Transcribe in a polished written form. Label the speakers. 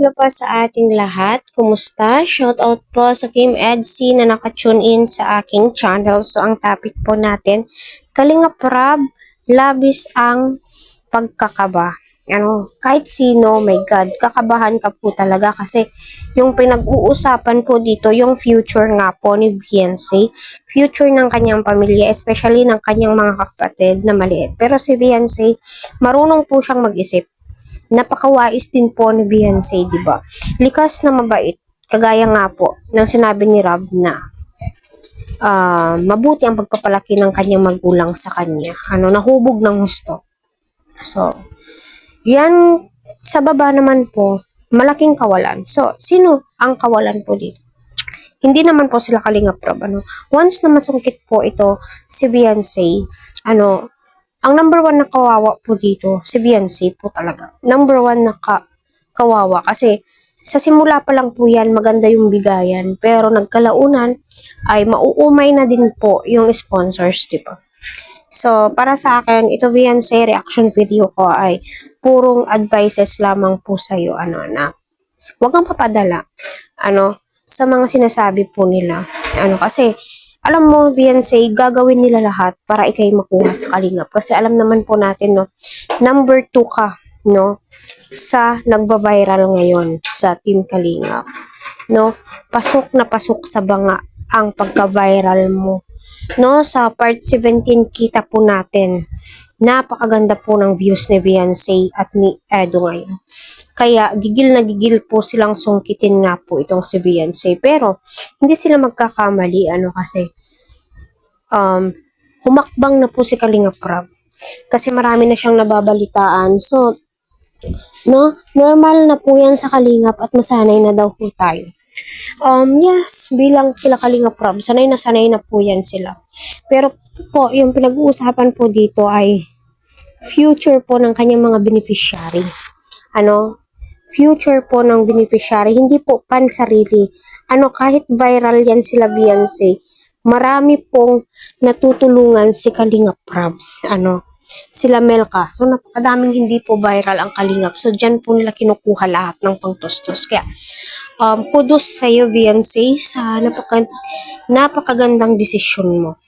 Speaker 1: hello po sa ating lahat. Kumusta? Shoutout po sa Team EDC na nakatune in sa aking channel. So, ang topic po natin, Kalinga Prab, labis ang pagkakaba. Kahit sino, my God, kakabahan ka po talaga kasi yung pinag-uusapan po dito, yung future nga po ni Beyonce, future ng kanyang pamilya, especially ng kanyang mga kapatid na maliit. Pero si Beyonce, marunong po siyang mag-isip. Napakawais din po ni Beyonce, di ba? Likas na mabait. Kagaya nga po ng sinabi ni Rob na mabuti ang pagpapalaki ng kanyang magulang sa kanya. Nahubog ng gusto. So, yan sa baba naman po, malaking kawalan. So, sino ang kawalan po dito? Hindi naman po sila Kalinga Prab. Once na masungkit po ito si Beyonce, ang number one na kawawa po dito, si Beyonce po talaga. Number one na kawawa kasi sa simula pa lang po yan, maganda yung bigayan. Pero nagkalaunan ay mauumay na din po yung sponsors, di ba? So, para sa akin, ito Beyonce reaction video ko ay purong advices lamang po sa'yo, na huwag kang papadala, sa mga sinasabi po nila. Kasi, alam mo, Beyonce, gagawin nila lahat para ikay makuha sa Kalingap. Kasi alam naman po natin, number 2 ka, sa nagva-viral ngayon sa Team Kalingap. Pasok na pasok sa banga ang pagka-viral mo. Sa part 17, kita po natin. Napakaganda po ng views ni Beyonce at ni Edo ngayon. Kaya gigil na gigil po silang sungkitin nga po itong si Beyonce. Pero hindi sila magkakamali kasi humakbang na po si Kalinga Prab. Kasi marami na siyang nababalitaan. So, normal na po yan sa Kalingap at masanay na daw po tayo. Yes, bilang sila Kalinga Prab, sanay na po yan sila. Pero po, yung pinag-uusapan po dito ay future po ng kanyang mga beneficiary. Future po ng beneficiary, hindi po pansarili. Kahit viral yan sila Beyonce, marami pong natutulungan si Kalinga Prab. Sila Melka. So, napakadaming hindi po viral ang Kalingap. So, dyan po nila kinukuha lahat ng pangtustos. Kaya, kudos sa iyo, Beyonce, sa napakagandang desisyon mo.